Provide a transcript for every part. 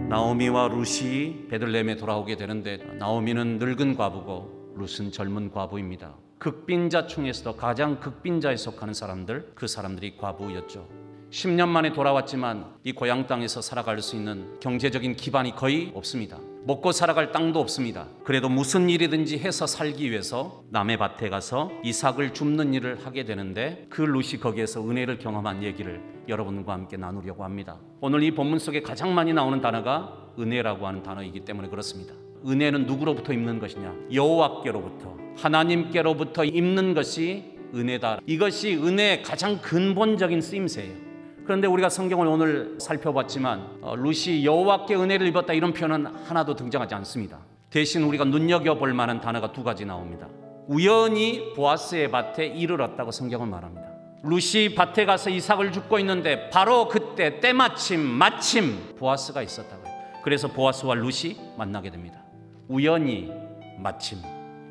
나오미와 룻이 베들레헴에 돌아오게 되는데, 나오미는 늙은 과부고 룻은 젊은 과부입니다. 극빈자 중에서도 가장 극빈자에 속하는 사람들, 그 사람들이 과부였죠. 10년 만에 돌아왔지만 이 고향 땅에서 살아갈 수 있는 경제적인 기반이 거의 없습니다. 먹고 살아갈 땅도 없습니다. 그래도 무슨 일이든지 해서 살기 위해서 남의 밭에 가서 이삭을 줍는 일을 하게 되는데, 그 룻이 거기에서 은혜를 경험한 얘기를 여러분과 함께 나누려고 합니다. 오늘 이 본문 속에 가장 많이 나오는 단어가 은혜라고 하는 단어이기 때문에 그렇습니다. 은혜는 누구로부터 입는 것이냐? 여호와께로부터, 하나님께로부터 입는 것이 은혜다. 이것이 은혜의 가장 근본적인 쓰임새예요. 그런데 우리가 성경을 오늘 살펴봤지만 룻이 여호와께 은혜를 입었다 이런 표현은 하나도 등장하지 않습니다. 대신 우리가 눈여겨볼 만한 단어가 두 가지 나옵니다. 우연히 보아스의 밭에 이르렀다고 성경은 말합니다. 룻이 밭에 가서 이삭을 줍고 있는데 바로 그때 마침 보아스가 있었다고요. 그래서 보아스와 룻이 만나게 됩니다. 우연히, 마침.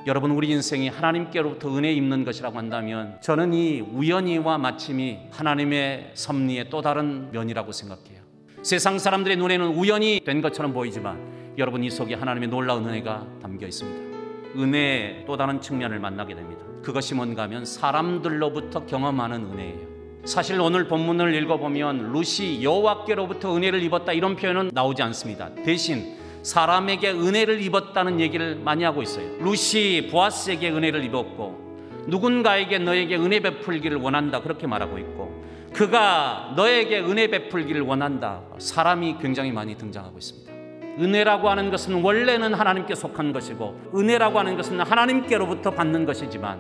여러분, 우리 인생이 하나님께로부터 은혜 입는 것이라고 한다면 저는 이 우연히와 마침이 하나님의 섭리의 또 다른 면이라고 생각해요. 세상 사람들의 눈에는 우연히 된 것처럼 보이지만 여러분, 이 속에 하나님의 놀라운 은혜가 담겨 있습니다. 은혜의 또 다른 측면을 만나게 됩니다. 그것이 뭔가 하면 사람들로부터 경험하는 은혜예요. 사실 오늘 본문을 읽어보면 룻이 여호와께로부터 은혜를 입었다 이런 표현은 나오지 않습니다. 대신 사람에게 은혜를 입었다는 얘기를 많이 하고 있어요. 룻이 보아스에게 은혜를 입었고 누군가에게 너에게 은혜 베풀기를 원한다 그렇게 말하고 있고, 그가 너에게 은혜 베풀기를 원한다, 사람이 굉장히 많이 등장하고 있습니다. 은혜라고 하는 것은 원래는 하나님께 속한 것이고 은혜라고 하는 것은 하나님께로부터 받는 것이지만,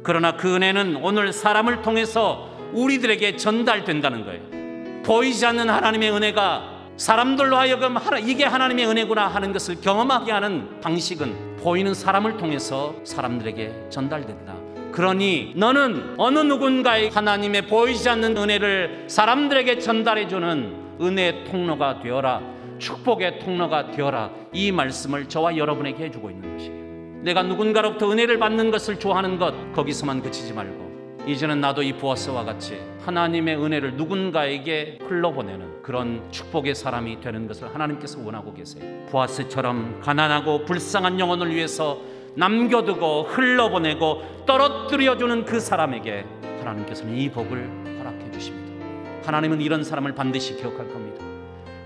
그러나 그 은혜는 오늘 사람을 통해서 우리들에게 전달된다는 거예요. 보이지 않는 하나님의 은혜가 사람들로 하여금 이게 하나님의 은혜구나 하는 것을 경험하게 하는 방식은 보이는 사람을 통해서 사람들에게 전달된다. 그러니 너는 어느 누군가의 하나님의 보이지 않는 은혜를 사람들에게 전달해주는 은혜의 통로가 되어라, 축복의 통로가 되어라, 이 말씀을 저와 여러분에게 해주고 있는 것이에요. 내가 누군가로부터 은혜를 받는 것을 좋아하는 것, 거기서만 그치지 말고 이제는 나도 이 보아스와 같이 하나님의 은혜를 누군가에게 흘러보내는 그런 축복의 사람이 되는 것을 하나님께서 원하고 계세요. 보아스처럼 가난하고 불쌍한 영혼을 위해서 남겨두고 흘러보내고 떨어뜨려주는 그 사람에게 하나님께서는 이 복을 허락해 주십니다. 하나님은 이런 사람을 반드시 기억할 겁니다.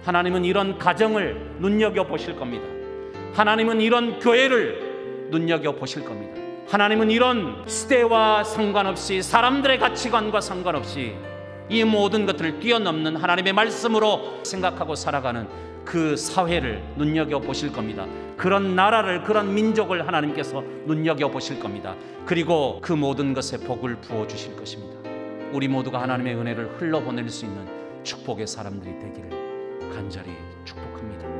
하나님은 이런 가정을 눈여겨보실 겁니다. 하나님은 이런 교회를 눈여겨보실 겁니다. 하나님은 이런 시대와 상관없이, 사람들의 가치관과 상관없이 이 모든 것들을 뛰어넘는 하나님의 말씀으로 생각하고 살아가는 그 사회를 눈여겨보실 겁니다. 그런 나라를, 그런 민족을 하나님께서 눈여겨보실 겁니다. 그리고 그 모든 것에 복을 부어주실 것입니다. 우리 모두가 하나님의 은혜를 흘러보낼 수 있는 축복의 사람들이 되기를 간절히 축복합니다.